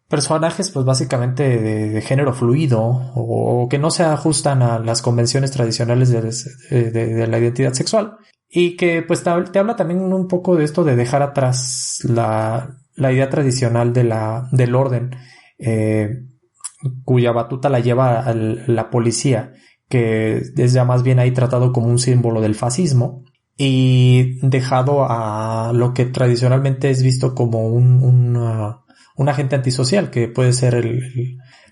Personajes pues básicamente de género fluido o que no se ajustan a las convenciones tradicionales de la identidad sexual, y que pues te habla también un poco de esto de dejar atrás la idea tradicional del orden, cuya batuta la lleva la policía, que es ya más bien ahí tratado como un símbolo del fascismo, y dejado a lo que tradicionalmente es visto como un agente antisocial, que puede ser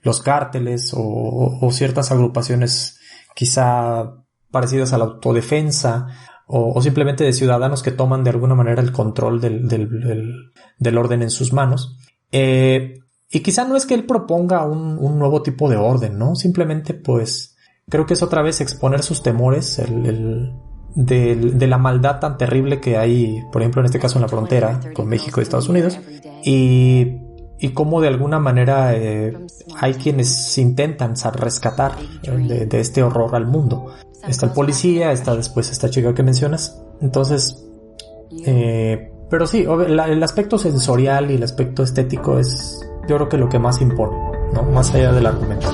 los cárteles o ciertas agrupaciones quizá parecidas a la autodefensa, o simplemente de ciudadanos que toman de alguna manera el control del orden en sus manos. Y quizá no es que él proponga un nuevo tipo de orden, ¿no? Simplemente pues creo que es otra vez exponer sus temores, de la maldad tan terrible que hay, por ejemplo en este caso en la frontera con México y Estados Unidos, y cómo de alguna manera hay quienes intentan rescatar de este horror al mundo. Está el policía, está después esta chica que mencionas. Entonces, pero sí, el aspecto sensorial y el aspecto estético es, yo creo que lo que más impone, ¿no? Más allá del argumento.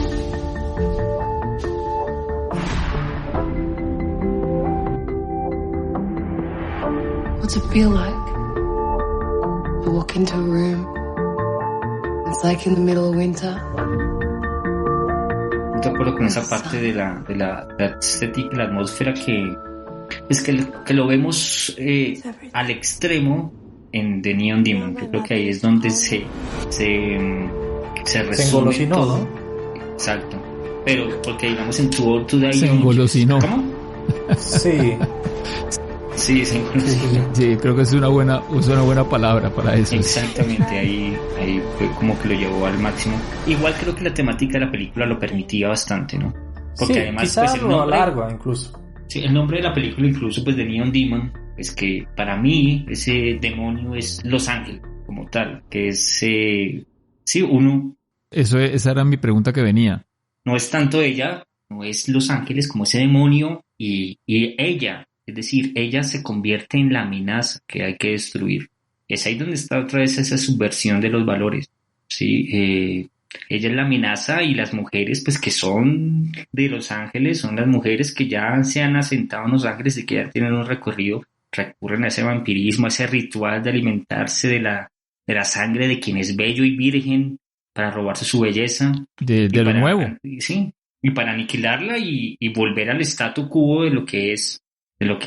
What's it feel like to walk into a room? It's like in the middle of winter. De acuerdo con esa parte de la estética y la atmósfera que lo vemos al extremo en The Neon Demon. Yo creo que ahí es donde se resume engolosinó, todo. ¿no? Exacto. Pero porque digamos en Too Old to Die Se Young, engolosinó. ¿cómo? Sí. Sí, se engolosinó. Sí, creo que es una buena palabra para eso. Exactamente, ahí fue como que lo llevó al máximo. Igual creo que la temática de la película lo permitía bastante, ¿no? Porque sí, además quizás pues el lo nombre, alarga incluso. sí, el nombre de la película incluso pues de Neon Demon es que para mí ese demonio es Los Ángeles como tal, que es sí, uno Esa era mi pregunta que venía. no es tanto ella, no es Los Ángeles como ese demonio y ella, es decir, ella se convierte en la amenaza que hay que destruir. Es ahí donde está otra vez esa subversión de los valores, ¿sí? Ella es la amenaza y las mujeres pues que son de Los Ángeles son las mujeres que ya se han asentado en Los Ángeles y que ya tienen un recorrido, recurren a ese vampirismo, a ese ritual de alimentarse de la sangre de quien es bello y virgen para robarse su belleza. De lo nuevo. Sí, y para aniquilarla y volver al statu quo de lo que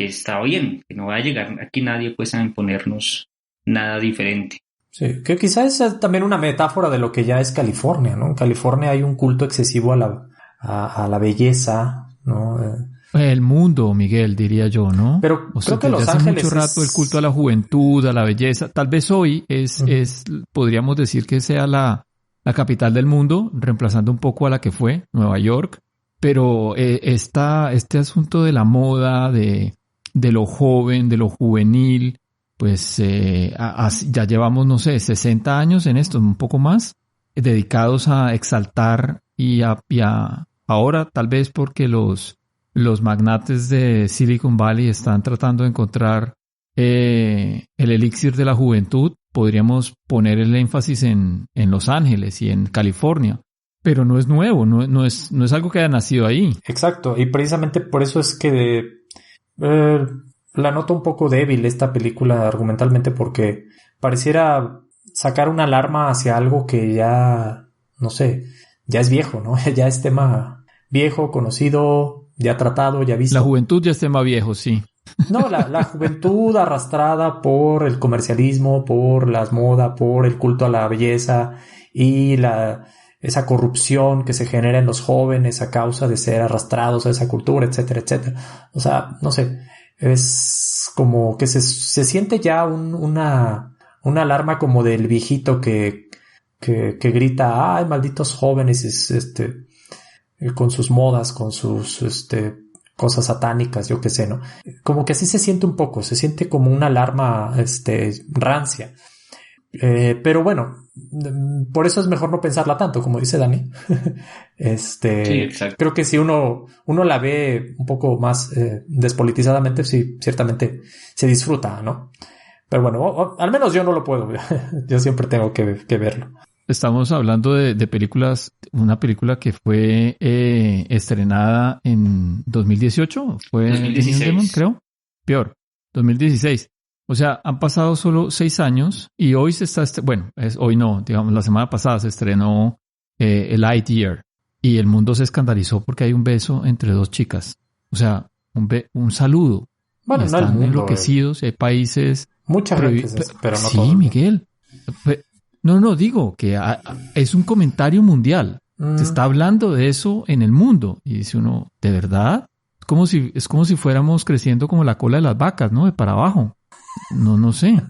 está bien, que no va a llegar aquí nadie pues a imponernos nada diferente. Sí, que quizás es también una metáfora de lo que ya es California, ¿no? En California hay un culto excesivo a la belleza, ¿no? El mundo, Miguel, diría yo, ¿no? Pero o sea, creo que Los hace Ángeles mucho rato el culto a la juventud, a la belleza. Tal vez hoy podríamos decir que sea la capital del mundo, reemplazando un poco a la que fue Nueva York. Pero este asunto de la moda, de lo joven, de lo juvenil, pues ya llevamos, no sé, 60 años en esto, un poco más, dedicados a exaltar y ahora tal vez porque los magnates de Silicon Valley están tratando de encontrar el elixir de la juventud, podríamos poner el énfasis en Los Ángeles y en California. Pero no es nuevo, no es algo que haya nacido ahí. Exacto, y precisamente por eso es que la noto un poco débil esta película argumentalmente, porque pareciera sacar una alarma hacia algo que ya, no sé, ya es viejo, ¿no? Ya es tema viejo, conocido, ya tratado, ya visto. La juventud ya es tema viejo, sí. No, la juventud arrastrada por el comercialismo, por las modas, por el culto a la belleza y esa corrupción que se genera en los jóvenes a causa de ser arrastrados a esa cultura, etcétera, etcétera. O sea, no sé, es como que se siente ya una alarma como del viejito que grita, ay, malditos jóvenes, con sus modas, con sus, cosas satánicas, yo qué sé, ¿no? Como que así se siente un poco, se siente como una alarma, rancia. Pero bueno, por eso es mejor no pensarla tanto, como dice Dani. Sí, creo que si uno la ve un poco más despolitizadamente, sí, ciertamente se disfruta, ¿no? Pero bueno, al menos yo no lo puedo ver. Yo siempre tengo que verlo. Estamos hablando de películas, una película que fue estrenada en 2018, fue 2016. Demon, creo, peor, 2016. O sea, han pasado solo 6 años y hoy se está, hoy no, digamos, la semana pasada se estrenó Lightyear y el mundo se escandalizó porque hay un beso entre 2 chicas. O sea, un saludo. Bueno, están no el mundo, enloquecidos, hay países... Mucha gente, pero no sí, todo. Miguel. No, digo que es un comentario mundial. Se está hablando de eso en el mundo. Y dice uno, ¿de verdad? Es como si fuéramos creciendo como la cola de las vacas, ¿no? De para abajo. No sé.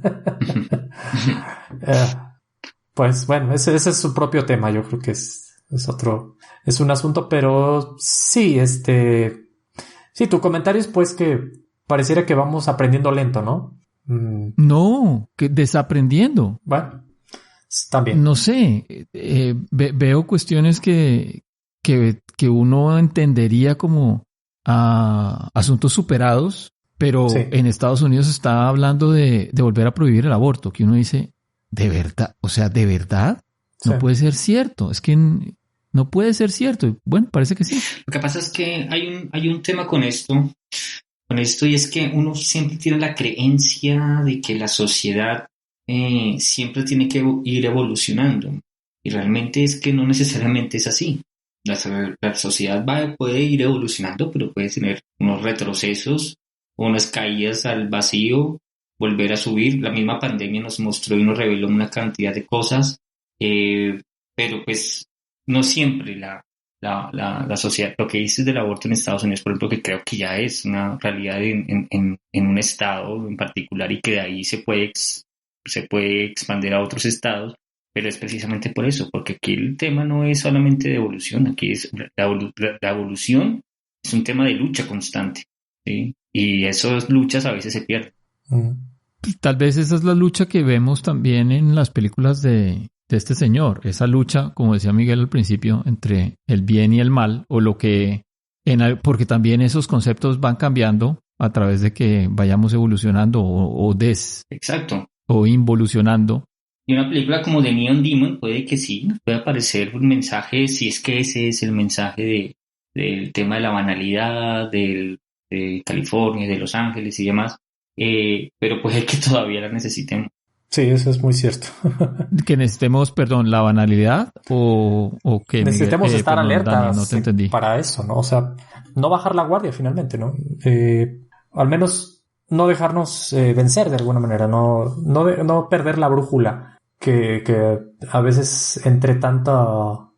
Pues bueno, ese es su propio tema. Yo creo que es un asunto, pero sí, sí, tu comentario es pues que pareciera que vamos aprendiendo lento, ¿no? No, que desaprendiendo. Bueno, también. No sé, veo cuestiones que uno entendería como asuntos superados, pero sí. En Estados Unidos se está hablando de volver a prohibir el aborto, que uno dice, ¿de verdad? O sea, ¿de verdad? No sí. Puede ser cierto, es que no puede ser cierto. Bueno, parece que sí. Lo que pasa es que hay un tema con esto, y es que uno siempre tiene la creencia de que la sociedad siempre tiene que ir evolucionando, y realmente es que no necesariamente es así. La sociedad puede ir evolucionando, pero puede tener unos retrocesos, unas caídas al vacío, volver a subir. La misma pandemia nos mostró y nos reveló una cantidad de cosas, pero pues no siempre la sociedad, lo que dices del aborto en Estados Unidos, por ejemplo, que creo que ya es una realidad en un estado en particular y que de ahí se puede expandir a otros estados, pero es precisamente por eso, porque aquí el tema no es solamente de evolución, aquí es la evolución es un tema de lucha constante, ¿sí? Y esas luchas a veces se pierden. Tal vez esa es la lucha que vemos también en las películas de este señor, esa lucha, como decía Miguel al principio, entre el bien y el mal, o lo que, porque también esos conceptos van cambiando a través de que vayamos evolucionando Exacto. O involucionando. Y una película como The Neon Demon puede que sí, nos puede aparecer un mensaje, si es que ese es el mensaje del tema de la banalidad, de California, de Los Ángeles y demás, pero puede que todavía la necesitemos. Sí, eso es muy cierto. Que necesitemos, la banalidad o que necesitemos estar alertas, Dani, no te entendí. Para eso, ¿no? O sea, no bajar la guardia finalmente, ¿no? Al menos no dejarnos vencer de alguna manera, no perder la brújula que a veces entre tanto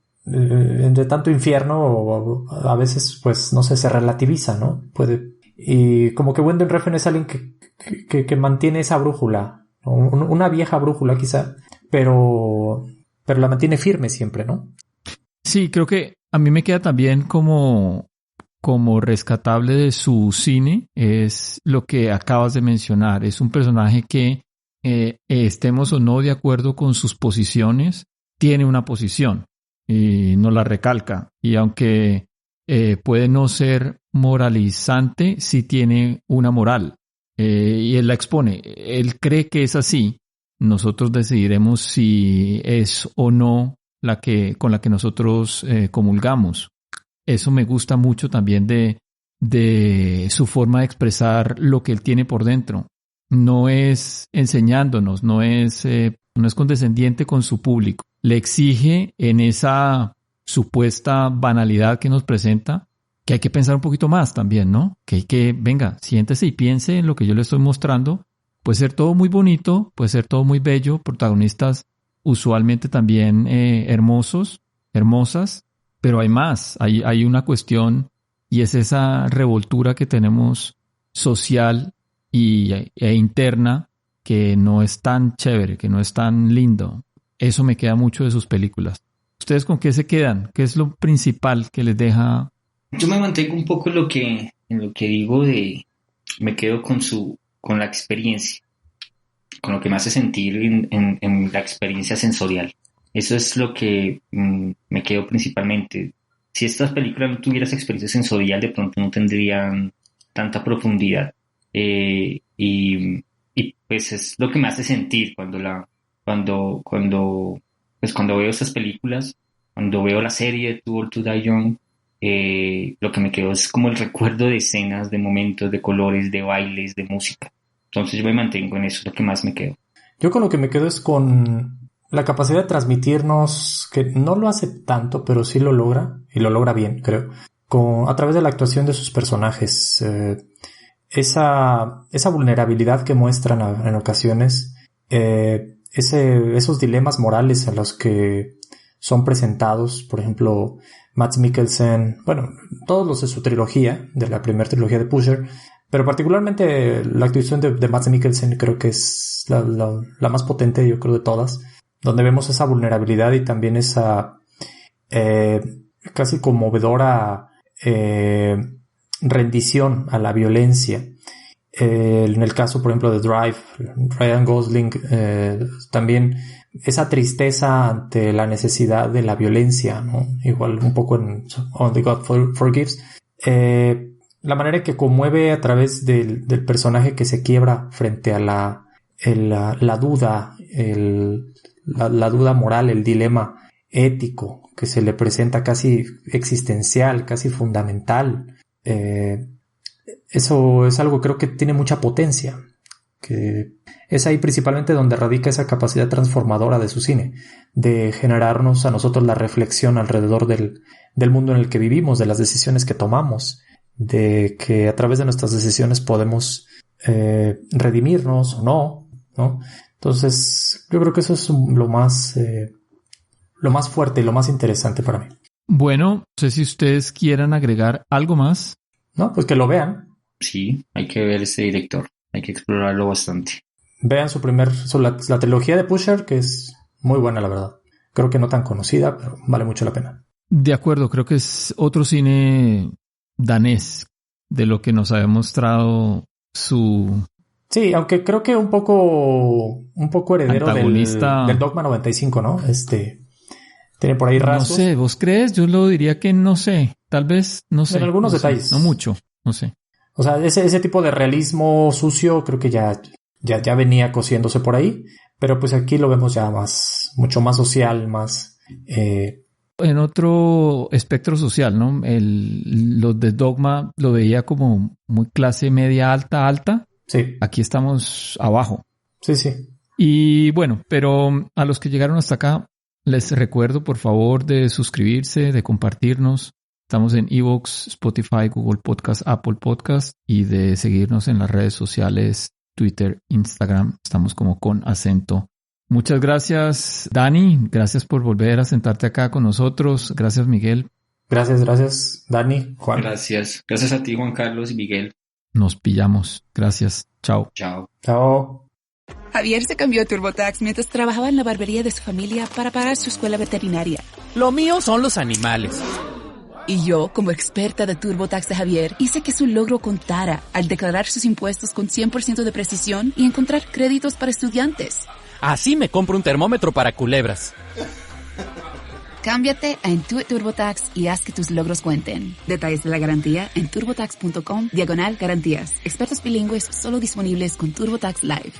infierno a veces pues no sé, se relativiza, ¿no? Y como que Wendell Refn es alguien que mantiene esa brújula, una vieja brújula quizá, pero la mantiene firme siempre, ¿no? Sí, creo que a mí me queda también como rescatable de su cine es lo que acabas de mencionar. Es un personaje que estemos o no de acuerdo con sus posiciones, tiene una posición y nos la recalca. Y aunque puede no ser moralizante, sí tiene una moral. Y él la expone. Él cree que es así. Nosotros decidiremos si es o no con la que nosotros comulgamos. Eso me gusta mucho también de su forma de expresar lo que él tiene por dentro. No es enseñándonos, no es condescendiente con su público. Le exige en esa supuesta banalidad que nos presenta que hay que pensar un poquito más también, ¿no? Venga, siéntese y piense en lo que yo le estoy mostrando. Puede ser todo muy bonito, puede ser todo muy bello, protagonistas usualmente también hermosos, hermosas, pero hay más, hay una cuestión y es esa revoltura que tenemos social e interna que no es tan chévere, que no es tan lindo. Eso me queda mucho de sus películas. ¿Ustedes con qué se quedan? ¿Qué es lo principal que les deja? Yo me mantengo un poco en lo que digo me quedo con la experiencia, con lo que me hace sentir en la experiencia sensorial. Eso es lo que me quedo principalmente. Si estas películas no tuvieran esa experiencia sensorial, de pronto no tendrían tanta profundidad. Y pues es lo que me hace sentir cuando veo estas películas, cuando veo la serie de Too Old to Die Young. Lo que me quedó es como el recuerdo de escenas, de momentos, de colores, de bailes, de música. Entonces yo me mantengo en eso, es lo que más me quedo. Yo con lo que me quedo es con la capacidad de transmitirnos, que no lo hace tanto, pero sí lo logra, y lo logra bien, creo, a través de la actuación de sus personajes. Esa vulnerabilidad que muestran en ocasiones, esos dilemas morales a los que son presentados, por ejemplo, Mads Mikkelsen, bueno, todos los de su trilogía, de la primera trilogía de Pusher, pero particularmente la actuación de Mads Mikkelsen creo que es la más potente, yo creo, de todas, donde vemos esa vulnerabilidad y también esa casi conmovedora rendición a la violencia. En el caso, por ejemplo, de Drive, Ryan Gosling, también esa tristeza ante la necesidad de la violencia, ¿no? Igual un poco en Only God Forgives. La manera en que conmueve a través del personaje que se quiebra frente a la duda, la duda moral, el dilema ético que se le presenta casi existencial, casi fundamental. Eso es algo, creo que tiene mucha potencia, que es ahí principalmente donde radica esa capacidad transformadora de su cine, de generarnos a nosotros la reflexión alrededor del mundo en el que vivimos, de las decisiones que tomamos, de que a través de nuestras decisiones podemos redimirnos o no, ¿no? Entonces, yo creo que eso es lo más fuerte y lo más interesante para mí. Bueno, no sé si ustedes quieran agregar algo más. No, pues que lo vean. Sí, hay que ver ese director, hay que explorarlo bastante. Vean la trilogía de Pusher, que es muy buena, la verdad. Creo que no tan conocida, pero vale mucho la pena. De acuerdo, creo que es otro cine danés de lo que nos había mostrado su... Sí, aunque creo que un poco heredero del Dogma 95, ¿no? Tiene por ahí rasgos. No sé, ¿vos crees? Yo lo diría que no sé. Tal vez, no sé. En algunos detalles. No mucho, no sé. O sea, ese tipo de realismo sucio creo que ya venía cosiéndose por ahí. Pero pues aquí lo vemos ya mucho más social, más... En otro espectro social, ¿no? Los de Dogma lo veía como muy clase media alta. Sí. Aquí estamos abajo. Sí, sí. Y bueno, pero a los que llegaron hasta acá, les recuerdo por favor de suscribirse, de compartirnos. Estamos en iVoox, Spotify, Google Podcast, Apple Podcast y de seguirnos en las redes sociales, Twitter, Instagram. Estamos como con acento. Muchas gracias, Dani. Gracias por volver a sentarte acá con nosotros. Gracias, Miguel. Gracias, Dani, Juan. Gracias a ti, Juan Carlos y Miguel. Nos pillamos. Gracias. Chao. Chao. Javier se cambió a TurboTax mientras trabajaba en la barbería de su familia para pagar su escuela veterinaria. Lo mío son los animales. Y yo, como experta de TurboTax de Javier, hice que su logro contara al declarar sus impuestos con 100% de precisión y encontrar créditos para estudiantes. Así me compro un termómetro para culebras. Cámbiate a Intuit TurboTax y haz que tus logros cuenten. Detalles de la garantía en turbotax.com/garantías. Expertos bilingües solo disponibles con TurboTax Live.